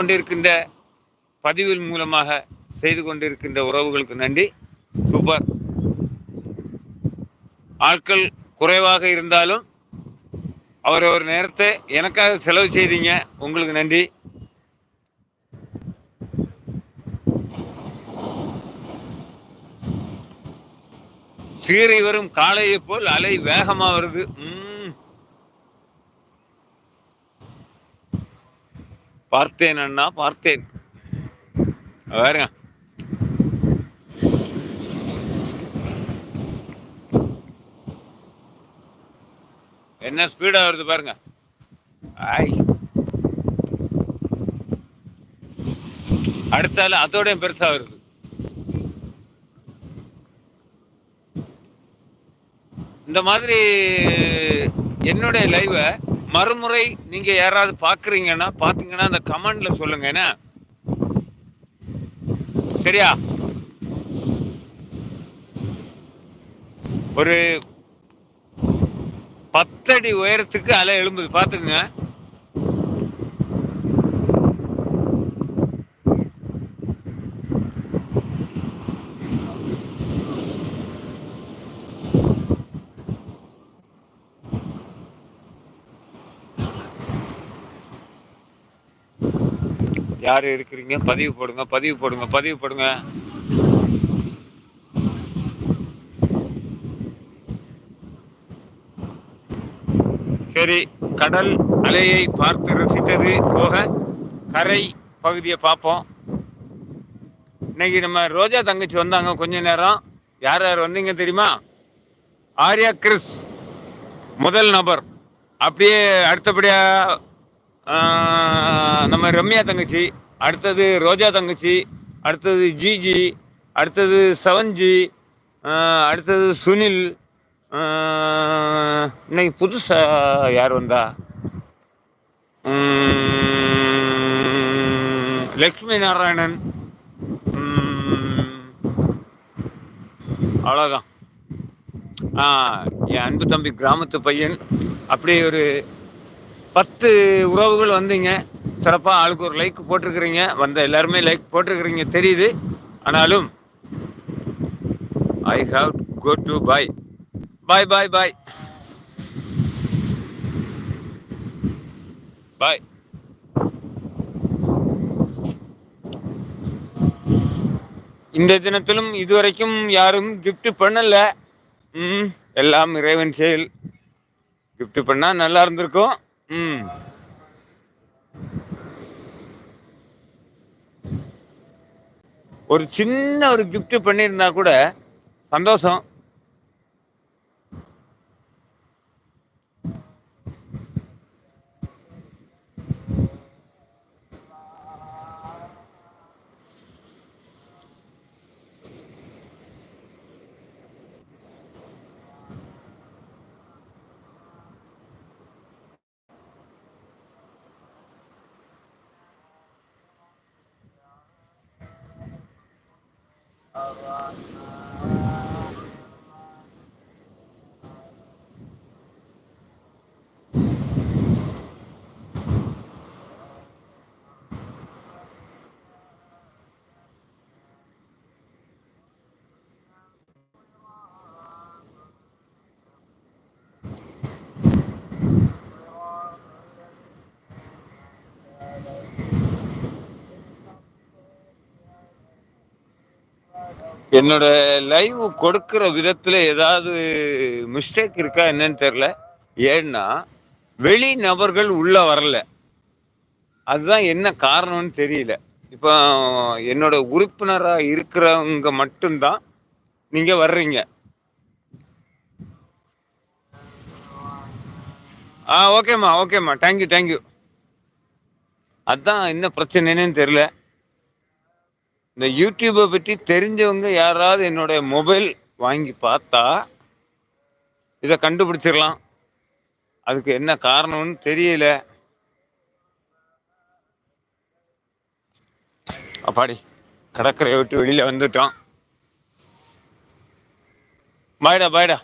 கொண்டிருக்கின்ற பதிவின் மூலமாக செய்து கொண்டிருக்கின்ற உறவுகளுக்கு நன்றி. சூப்பர். ஆட்கள் குறைவாக இருந்தாலும் அவரவர் நேரத்தை எனக்காக செலவு செய்தீங்க. உங்களுக்கு நன்றி. சீறி வரும் காளையை போல் அலை வேகமா வருது. பார்த்தேன் அண்ணா, பார்த்தேன். பாருங்க, என்ன ஸ்பீடா வருது பாருங்க. ஆய், அடுத்தால அதோட பெருசா வருது. இந்த மாதிரி என்னுடைய லைவ மறுமுறை நீங்க யாராவது பாத்தீங்கன்னா அந்த கமெண்ட்ல சொல்லுங்க. என்ன சரியா? ஒரு 10 அடி உயரத்துக்கு அலை எழும்புது, பாத்துங்க. யாரு இருக்கிறீங்க? பதிவு போடுங்க, பதிவு போடுங்க, பதிவு போடுங்க. சரி, கடல் அலையை பார்த்து ரசித்தது போக கரை பகுதியை பார்ப்போம். இன்னைக்கு நம்ம ரோஜா தங்கச்சி வந்தாங்க கொஞ்ச நேரம். யார் யார் வந்தீங்க தெரியுமா? ஆர்யா கிறிஸ் முதல் நபர். அப்படியே அடுத்தபடியா நம்ம ரம்யா தங்கச்சி, அடுத்தது ரோஜா தங்கச்சி, அடுத்தது ஜிஜி, அடுத்தது செவன்ஜி, அடுத்தது சுனில். இன்னைக்கு புதுசா யார் வந்தா? லக்ஷ்மி நாராயணன். அவ்வளோதான். என் அன்பு தம்பி கிராமத்து பையன். அப்படியே ஒரு 10 உறவுகள் வந்தீங்க. சிறப்பா ஆளுக்கு ஒரு லைக் போட்டிருக்கிறீங்க. வந்த எல்லாருமே லைக் போட்டிருக்கிறீங்க தெரியுது. ஆனாலும் ஐ ஹாவ் கோ டு பாய் பாய் பாய் பாய் பாய். இந்த தினத்திலும் இதுவரைக்கும் யாரும் கிஃப்ட் பண்ணல. எல்லாம் இறைவன் செயல். கிஃப்ட் பண்ணா நல்லா இருந்திருக்கும். ஒரு சின்ன ஒரு கிஃப்ட் பண்ணியிருந்தா கூட சந்தோஷம். என்னோட லைவ் கொடுக்கிற விதத்துல ஏதாவது மிஸ்டேக் இருக்கா என்னன்னு தெரியல. ஏன்னா வெளி நபர்கள் உள்ள வரல. அதுதான் என்ன காரணம்னு தெரியல. இப்போ என்னோட உறுப்பினரா இருக்கிறவங்க மட்டும்தான் நீங்க வர்றீங்க. ஓகேம்மா, ஓகேம்மா, தேங்க்யூ தேங்க்யூ. அதான் என்ன பிரச்சனைன்னு தெரியல. இந்த யூடியூபை பற்றி தெரிஞ்சவங்க யாராவது என்னோட மொபைல் வாங்கி பார்த்தா இதை கண்டுபிடிச்சிடலாம். அதுக்கு என்ன காரணம்னு தெரியல. அப்பாடி, கடற்கரையை விட்டு வெளியில வந்துட்டோம். பாய்டா பாய்டா.